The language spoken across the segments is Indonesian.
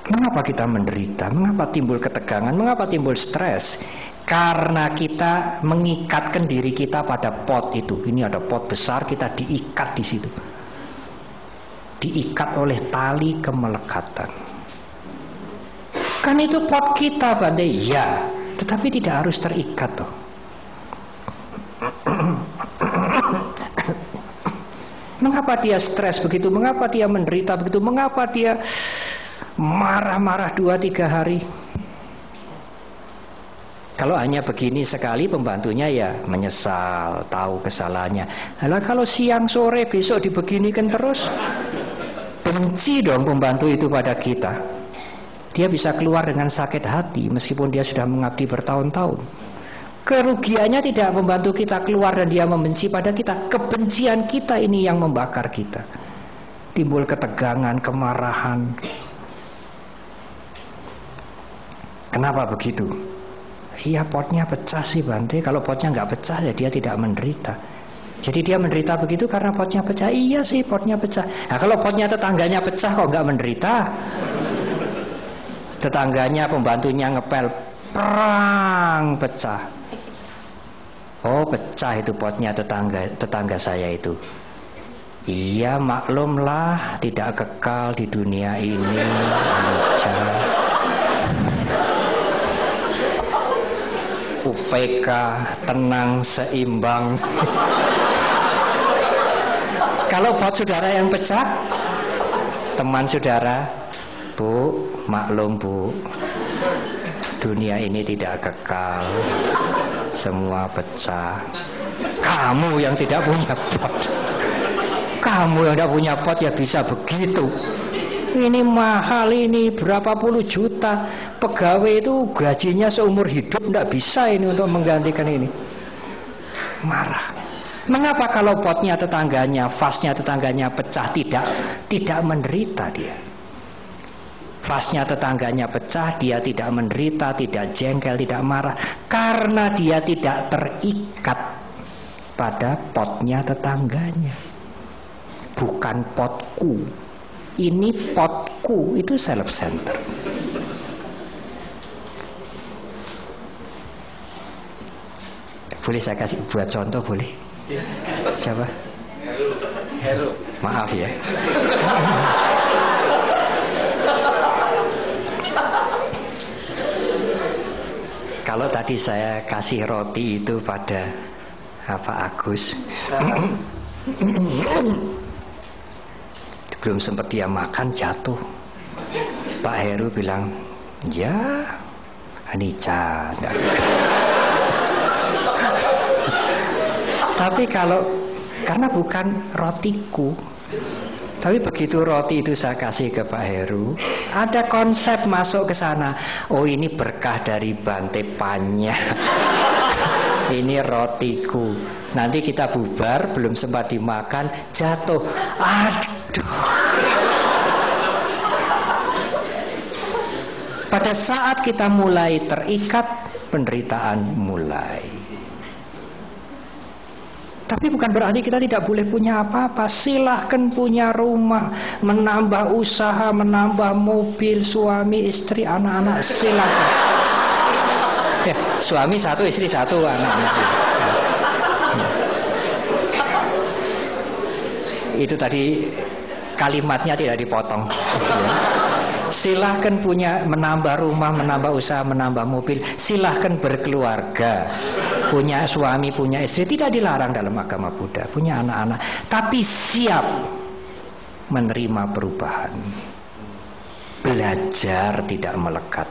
Mengapa kita menderita? Mengapa timbul ketegangan? Mengapa timbul stres? Karena kita mengikatkan diri kita pada pot itu. Ini ada pot besar, kita diikat di situ. Diikat oleh tali kemelekatan. Kan itu pot kita, Bante. Ya, tetapi tidak harus terikat toh. Mengapa dia stres begitu? Mengapa dia menderita begitu? Mengapa dia marah-marah 2-3 hari? Kalau hanya begini sekali, pembantunya ya menyesal, tahu kesalahannya. Nah, kalau siang sore besok dibeginikan terus, benci dong pembantu itu pada kita. Dia bisa keluar dengan sakit hati meskipun dia sudah mengabdi bertahun-tahun. Kerugiannya tidak membantu kita keluar dan dia membenci pada kita. Kebencian kita ini yang membakar kita. Timbul ketegangan, kemarahan. Kenapa begitu? Iya, potnya pecah sih, Bante. Kalau potnya nggak pecah ya dia tidak menderita. Jadi dia menderita begitu karena potnya pecah. Iya sih, potnya pecah. Nah, kalau potnya tetangganya pecah kok nggak menderita? Tetangganya, pembantunya ngepel, perang, pecah. Oh, pecah itu potnya tetangga saya itu. Iya, maklumlah, tidak kekal di dunia ini. UPK, tenang, seimbang. Kalau pot saudara yang pecah, teman saudara, Bu, maklum Bu, dunia ini tidak kekal, semua pecah. Kamu yang tidak punya pot, kamu yang tidak punya pot ya bisa begitu. Ini mahal, ini berapa puluh juta. Pegawai itu gajinya seumur hidup, tidak bisa ini untuk menggantikan ini. Marah. Mengapa kalau potnya tetangganya, vasnya tetangganya pecah tidak menderita dia? Vasnya tetangganya pecah, dia tidak menderita, tidak jengkel, tidak marah, karena dia tidak terikat pada potnya tetangganya. Bukan potku. Ini potku, itu self center. Boleh saya kasih buat contoh, boleh? Siapa? Hero. Maaf ya. Kalau tadi saya kasih roti itu pada Agus. Belum sempat dia makan, jatuh. Pak Heru bilang, ya Anica. Tapi karena bukan rotiku, tapi begitu roti itu saya kasih ke Pak Heru, ada konsep masuk ke sana. Oh, ini berkah dari Bante Panya. Ini rotiku. Nanti kita bubar, belum sempat dimakan, jatuh. Aduh. Pada saat kita mulai terikat, penderitaan mulai. Tapi bukan berarti kita tidak boleh punya apa-apa. Silahkan punya rumah, menambah usaha, menambah mobil, suami, istri, anak-anak, silahkan. Ya, suami satu, istri satu, anak-anak. Itu tadi kalimatnya tidak dipotong. Silahkan punya, menambah rumah, menambah usaha, menambah mobil. Silahkan berkeluarga, punya suami, punya istri, tidak dilarang dalam agama Buddha. Punya anak-anak, tapi siap menerima perubahan. Belajar tidak melekat.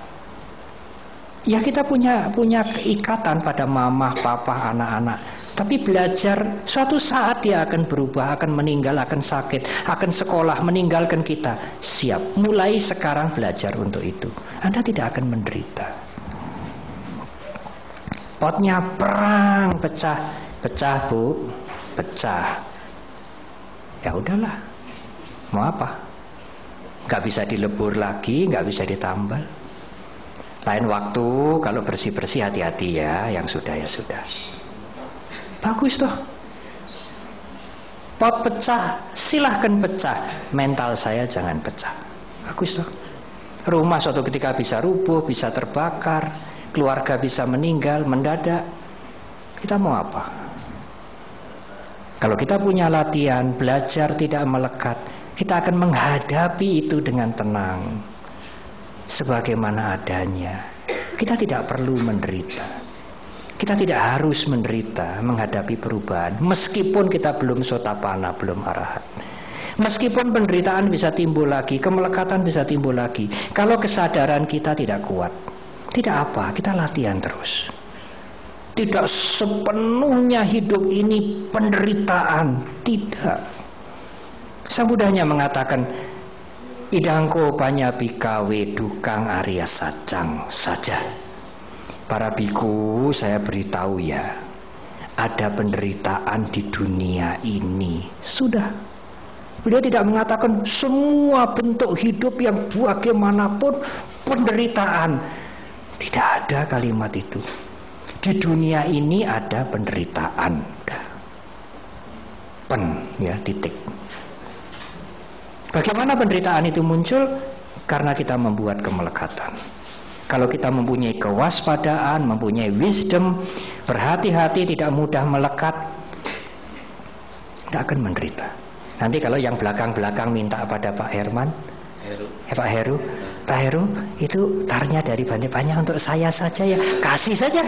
Ya, kita punya keikatan pada mama, papa, anak-anak. Tapi belajar, suatu saat dia akan berubah, akan meninggal, akan sakit, akan sekolah, meninggalkan kita. Siap, mulai sekarang belajar untuk itu. Anda tidak akan menderita. Potnya perang, pecah Bu, pecah. Ya udahlah, mau apa? Gak bisa dilebur lagi, gak bisa ditambal. Lain waktu, kalau bersih-bersih hati-hati ya, yang sudah ya sudah. Bagus toh. Pot pecah, silahkan pecah. Mental saya jangan pecah. Bagus toh. Rumah suatu ketika bisa rubuh, bisa terbakar, keluarga bisa meninggal mendadak. Kita mau apa? Kalau kita punya latihan, belajar tidak melekat, kita akan menghadapi itu dengan tenang, sebagaimana adanya. Kita tidak perlu menderita. Kita tidak harus menderita menghadapi perubahan, meskipun kita belum sotapana, belum arahat. Meskipun penderitaan bisa timbul lagi, kemelekatan bisa timbul lagi. Kalau kesadaran kita tidak kuat, tidak apa, kita latihan terus. Tidak sepenuhnya hidup ini penderitaan, tidak. Semudahnya mengatakan, idangko panyabikawe dukang Arya Sacang saja. Para biku, saya beritahu ya, ada penderitaan di dunia ini. Sudah. Beliau tidak mengatakan semua bentuk hidup yang bagaimanapun penderitaan. Tidak ada kalimat itu. Di dunia ini ada penderitaan. Ya, titik. Bagaimana penderitaan itu muncul? Karena kita membuat kemelekatan. Kalau kita mempunyai kewaspadaan, mempunyai wisdom, berhati-hati, tidak mudah melekat, tidak akan menderita. Nanti kalau yang belakang-belakang minta pada Pak Herman, Pak Heru, itu tarnya dari banyak untuk saya saja ya, kasih saja.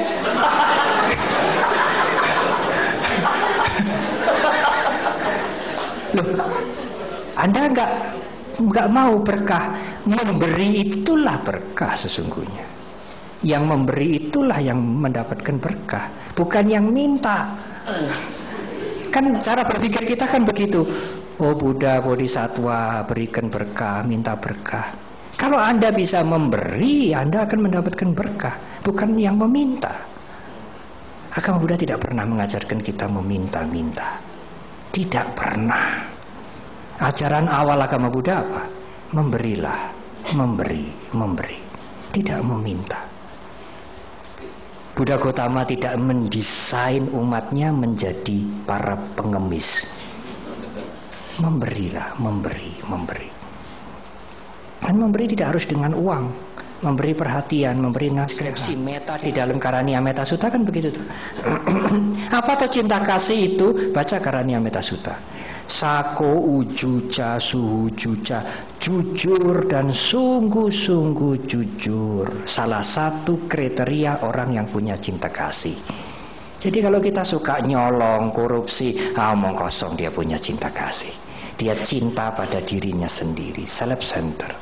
Loh, Anda nggak mau berkah. Memberi itulah berkah sesungguhnya. Yang memberi itulah yang mendapatkan berkah, bukan yang minta. Kan cara berpikir kita kan begitu. Oh Buddha, Bodhisattva, berikan berkah, minta berkah. Kalau Anda bisa memberi, Anda akan mendapatkan berkah, bukan yang meminta. Agama Buddha tidak pernah mengajarkan kita meminta-minta. Tidak pernah. Ajaran awal agama Buddha apa? Memberilah, memberi. Tidak meminta. Buddha Gautama tidak mendesain umatnya menjadi para pengemis. Memberilah, memberi. Dan memberi tidak harus dengan uang. Memberi perhatian, memberi nasihat. Meta di dalam Karania Metta Sutta kan begitu tuh. Apa tuh cinta kasih itu? Baca Karania Metta Sutta. Sako ujuca suhujuca, jujur dan sungguh-sungguh jujur. Salah satu kriteria orang yang punya cinta kasih. Jadi kalau kita suka nyolong, korupsi, omong kosong, dia punya cinta kasih. Dia cinta pada dirinya sendiri, self-center.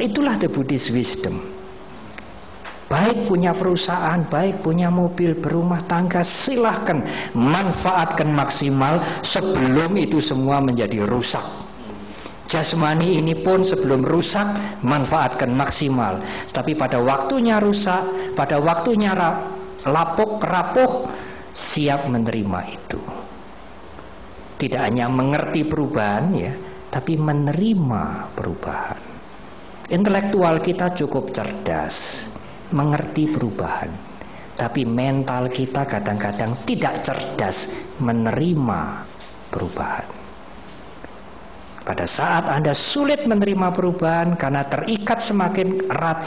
Itulah the Buddhist wisdom. Baik punya perusahaan, baik punya mobil, berumah tangga, silahkan manfaatkan maksimal sebelum itu semua menjadi rusak. Jasmani ini pun sebelum rusak, manfaatkan maksimal. Tapi pada waktunya rusak, pada waktunya lapuk, rapuh, siap menerima itu. Tidak hanya mengerti perubahan ya, tapi menerima perubahan. Intelektual kita cukup cerdas, mengerti perubahan, tapi mental kita kadang-kadang tidak cerdas menerima perubahan. Pada saat Anda sulit menerima perubahan karena terikat semakin erat,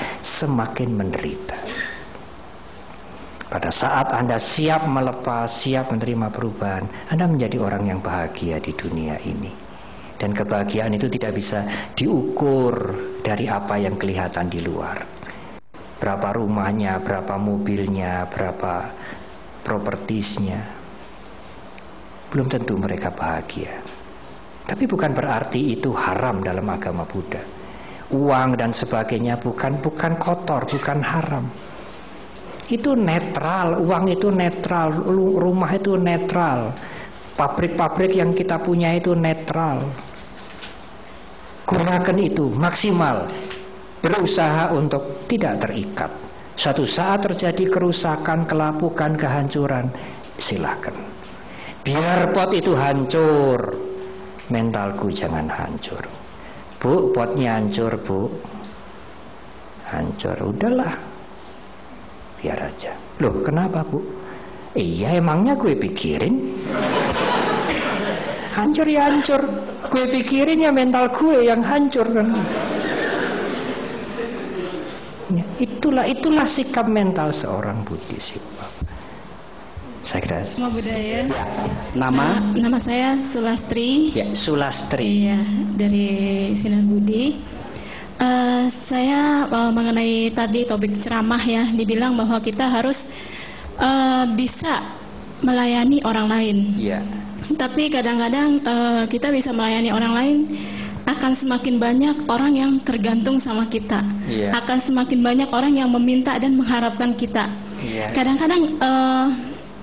semakin menderita. Pada saat Anda siap melepas, siap menerima perubahan, Anda menjadi orang yang bahagia di dunia ini. Dan kebahagiaan itu tidak bisa diukur dari apa yang kelihatan di luar. Berapa rumahnya, berapa mobilnya, berapa propertisnya. Belum tentu mereka bahagia. Tapi bukan berarti itu haram dalam agama Buddha. Uang dan sebagainya bukan kotor, bukan haram. Itu netral, uang itu netral, rumah itu netral. Pabrik-pabrik yang kita punya itu netral. Gunakan itu maksimal. Berusaha untuk tidak terikat. Suatu saat terjadi kerusakan, kelapukan, kehancuran, silakan. Biar pot itu hancur, mentalku jangan hancur. Bu, potnya hancur bu. Hancur, udahlah, biar aja. Loh kenapa bu? Iya emangnya gue pikirin. Hancur ya hancur. Gue pikirin ya mental gue yang hancur kan. Ya, itulah sikap mental seorang Buddhis. Saya kira. Sama budaya. Ya. Nama saya Sulastri. Ya, Sulastri. Iya, dari Sinar Budi. Saya mengenai tadi topik ceramah ya, dibilang bahwa kita harus bisa melayani orang lain. Iya. Tapi kadang-kadang kita bisa melayani orang lain, akan semakin banyak orang yang tergantung sama kita. Iya. Akan semakin banyak orang yang meminta dan mengharapkan kita. Iya. Kadang-kadang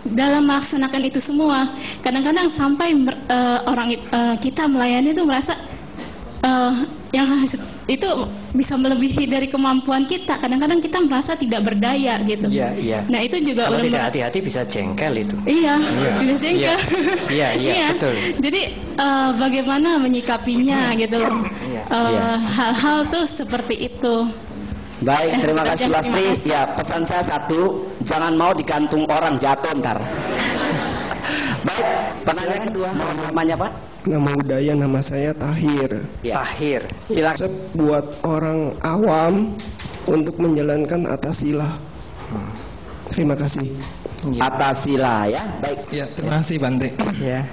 dalam melaksanakan itu semua, kadang-kadang sampai kita melayani itu merasa yang itu bisa melebihi dari kemampuan kita. Kadang-kadang kita merasa tidak berdaya gitu. Iya, iya. Nah itu juga kalau tidak hati-hati bisa jengkel itu. Iya, bisa jengkel. Iya, iya, betul. Jadi bagaimana menyikapinya gitu loh. Hal-hal tuh seperti itu. Baik, terima kasih Sulastri. Ya, pesan saya satu, jangan mau digantung orang, jatuh ntar. Baik, penanya kedua, namanya Pak? Nama budaya, nama saya Tahir. Ya. Tahir. Silakan. Buat orang awam untuk menjalankan atasila. Terima kasih. Atasila ya, baik. Ya, terima kasih Bante. Ya.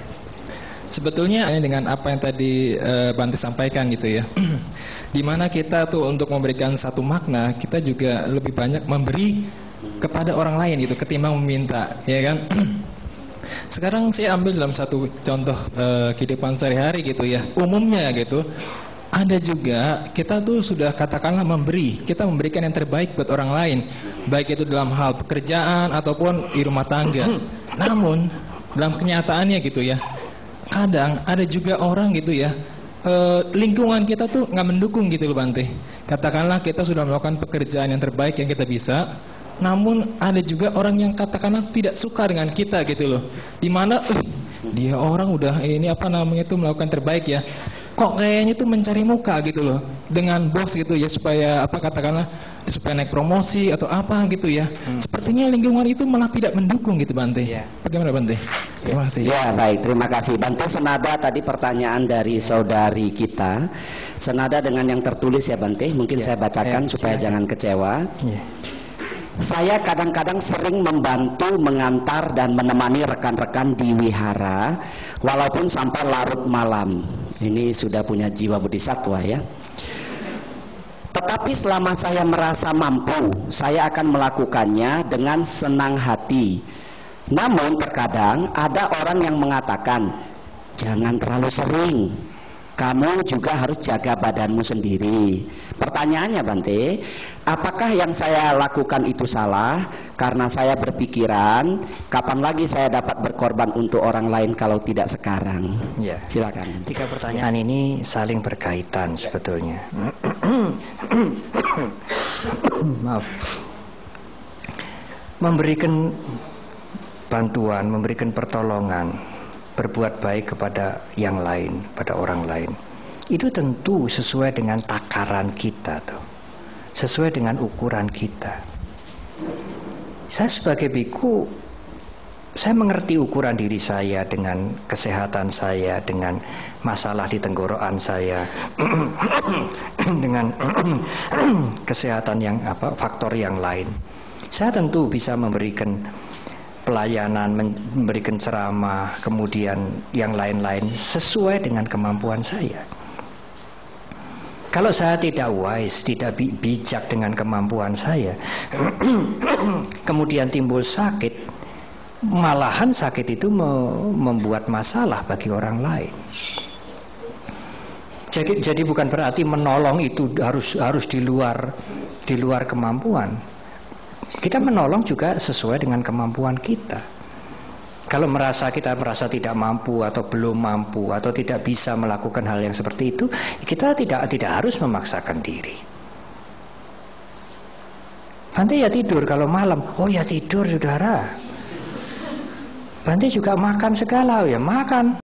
Sebetulnya dengan apa yang tadi Bante sampaikan gitu ya, dimana kita tuh untuk memberikan satu makna, kita juga lebih banyak memberi kepada orang lain gitu ketimbang meminta, ya kan? Sekarang saya ambil dalam satu contoh kehidupan sehari-hari gitu ya, umumnya gitu, ada juga kita tuh sudah katakanlah memberi, kita memberikan yang terbaik buat orang lain, baik itu dalam hal pekerjaan ataupun di rumah tangga. Namun dalam kenyataannya gitu ya, kadang ada juga orang gitu ya, lingkungan kita tuh nggak mendukung gitu loh Bante. Katakanlah kita sudah melakukan pekerjaan yang terbaik yang kita bisa, namun ada juga orang yang katakanlah tidak suka dengan kita gitu loh. Dimana dia orang udah ini apa namanya tuh melakukan terbaik ya, kok kayaknya tuh mencari muka gitu loh dengan bos gitu ya, supaya apa katakanlah supaya naik promosi atau apa gitu ya. Sepertinya lingkungan itu malah tidak mendukung gitu Bante. Bagaimana Bante? Terima kasih. Ya baik, terima kasih Bante. Senada tadi pertanyaan dari saudari kita, senada dengan yang tertulis ya Bante. Mungkin saya bacakan supaya jangan kecewa. Saya kadang-kadang sering membantu mengantar dan menemani rekan-rekan di wihara, walaupun sampai larut malam. Ini sudah punya jiwa bodhisatwa ya. Tetapi selama saya merasa mampu, saya akan melakukannya dengan senang hati. Namun terkadang ada orang yang mengatakan, jangan terlalu sering, kamu juga harus jaga badanmu sendiri. Pertanyaannya Bante, apakah yang saya lakukan itu salah? Karena saya berpikiran, kapan lagi saya dapat berkorban untuk orang lain kalau tidak sekarang? Ya. Silakan. 3 pertanyaan ini saling berkaitan sebetulnya. Maaf. Memberikan bantuan, memberikan pertolongan, berbuat baik kepada yang lain, pada orang lain, itu tentu sesuai dengan takaran kita tuh, sesuai dengan ukuran kita. Saya sebagai biku, saya mengerti ukuran diri saya dengan kesehatan saya, dengan masalah di tenggorokan saya, dengan kesehatan yang faktor yang lain. Saya tentu bisa memberikan pelayanan, memberikan ceramah, kemudian yang lain-lain sesuai dengan kemampuan saya. Kalau saya tidak wise, tidak bijak dengan kemampuan saya, kemudian timbul sakit, malahan sakit itu membuat masalah bagi orang lain. Jadi bukan berarti menolong itu harus di luar kemampuan. Kita menolong juga sesuai dengan kemampuan kita. Kalau kita merasa tidak mampu atau belum mampu atau tidak bisa melakukan hal yang seperti itu, kita tidak harus memaksakan diri. Bante ya tidur kalau malam, oh ya tidur saudara. Bante juga makan segala, ya makan.